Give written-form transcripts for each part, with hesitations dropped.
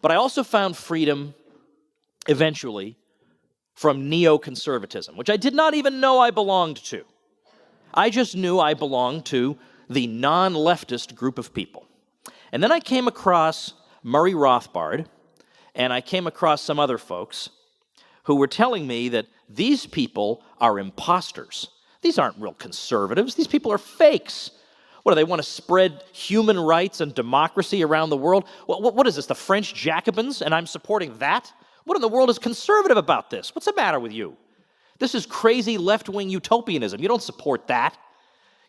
But I also found freedom, eventually, from neoconservatism, which I did not even know I belonged to. I just knew I belonged to the non-leftist group of people. And then I came across Murray Rothbard, and I came across some other folks who were telling me that these people are imposters. These aren't real conservatives. These people are fakes. What, do they want to spread human rights and democracy around the world? What is this, the French Jacobins, and I'm supporting that? What in the world is conservative about this? What's the matter with you? This is crazy left-wing utopianism. You don't support that.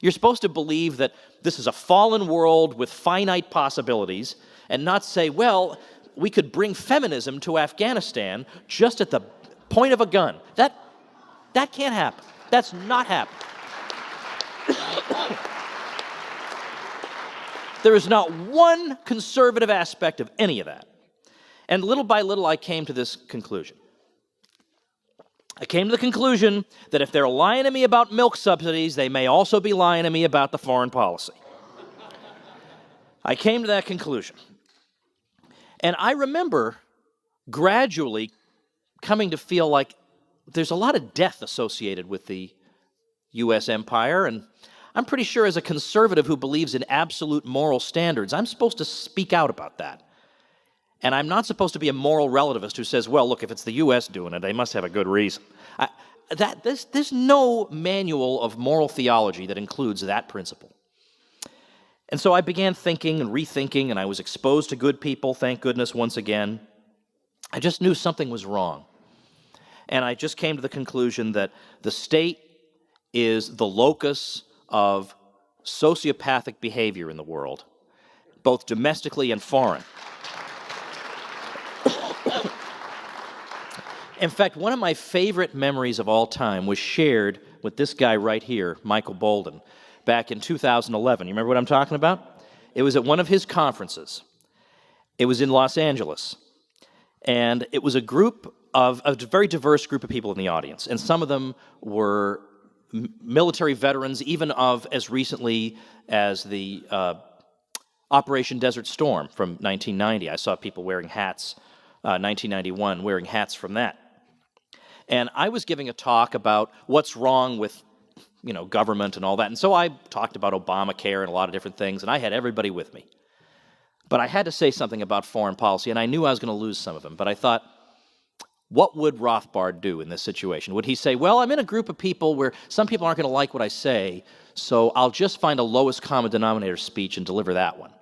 You're supposed to believe that this is a fallen world with finite possibilities and not say, well, we could bring feminism to Afghanistan just at the point of a gun. That can't happen. That's not happening. There is not one conservative aspect of any of that. And little by little, I came to this conclusion. I came to the conclusion that if they're lying to me about milk subsidies, they may also be lying to me about the foreign policy. I came to that conclusion. And I remember gradually coming to feel like there's a lot of death associated with the U.S. empire, and I'm pretty sure as a conservative who believes in absolute moral standards, I'm supposed to speak out about that. And I'm not supposed to be a moral relativist who says, well, look, if it's the U.S. doing it, they must have a good reason. There's no manual of moral theology that includes that principle. And so I began thinking and rethinking, and I was exposed to good people, thank goodness, once again. I just knew something was wrong. And I just came to the conclusion that the state is the locus of sociopathic behavior in the world, both domestically and foreign. In fact, one of my favorite memories of all time was shared with this guy right here, Michael Bolden, back in 2011. You remember what I'm talking about? It was at one of his conferences. It was in Los Angeles. And it was a very diverse group of people in the audience. And some of them were military veterans, even of as recently as the Operation Desert Storm from 1990. I saw people wearing hats, 1991, wearing hats from that. And I was giving a talk about what's wrong with, government and all that. And so I talked about Obamacare and a lot of different things, and I had everybody with me. But I had to say something about foreign policy, and I knew I was going to lose some of them. But I thought, what would Rothbard do in this situation? Would he say, well, I'm in a group of people where some people aren't going to like what I say, so I'll just find a lowest common denominator speech and deliver that one?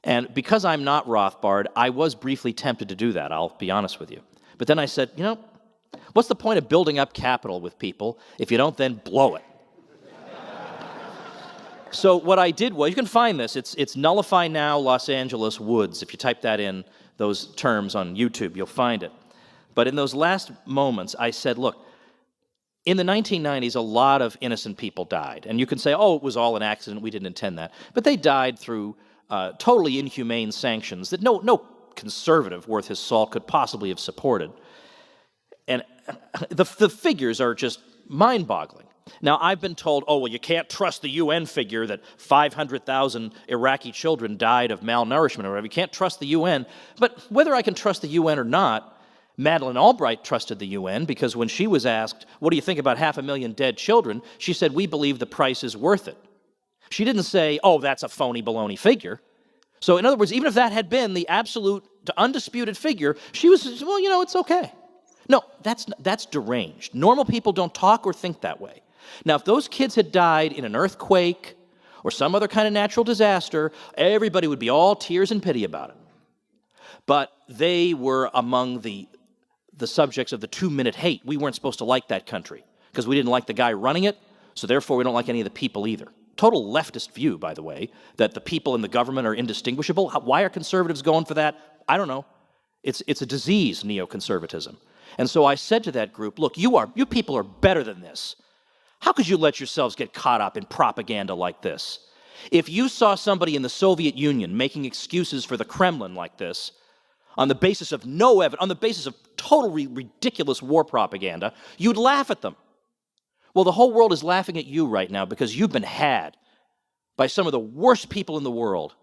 And because I'm not Rothbard, I was briefly tempted to do that, I'll be honest with you. But then I said, what's the point of building up capital with people if you don't then blow it? So what I did was, you can find this, it's Nullify Now Los Angeles Woods. If you type that in, those terms on YouTube, you'll find it. But in those last moments, I said, look, in the 1990s, a lot of innocent people died. And you can say, oh, it was all an accident, we didn't intend that. But they died through totally inhumane sanctions that no conservative worth his salt could possibly have supported. And the figures are just mind-boggling. Now, I've been told, oh, well, you can't trust the UN figure that 500,000 Iraqi children died of malnourishment or whatever. You can't trust the UN. But whether I can trust the UN or not, Madeleine Albright trusted the UN because when she was asked, what do you think about 500,000 dead children, she said, we believe the price is worth it. She didn't say, oh, that's a phony baloney figure. So in other words, even if that had been the absolute, undisputed figure, she was, well, it's okay. No, that's deranged. Normal people don't talk or think that way. Now, if those kids had died in an earthquake or some other kind of natural disaster, everybody would be all tears and pity about it. But they were among the subjects of the 2-minute hate. We weren't supposed to like that country because we didn't like the guy running it, so therefore we don't like any of the people either. Total leftist view, by the way, that the people in the government are indistinguishable. Why are conservatives going for that? I don't know. It's a disease, neoconservatism. And so I said to that group, look, you people are better than this. How could you let yourselves get caught up in propaganda like this? If you saw somebody in the Soviet Union making excuses for the Kremlin like this, on the basis of no evidence, on the basis of totally ridiculous war propaganda, you'd laugh at them. Well, the whole world is laughing at you right now because you've been had by some of the worst people in the world.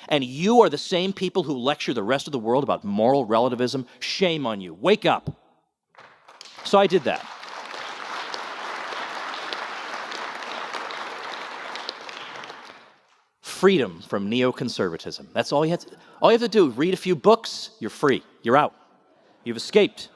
And you are the same people who lecture the rest of the world about moral relativism. Shame on you. Wake up. So I did that. Freedom from neoconservatism. That's all you have to do. Read a few books, you're free. You're out. You've escaped.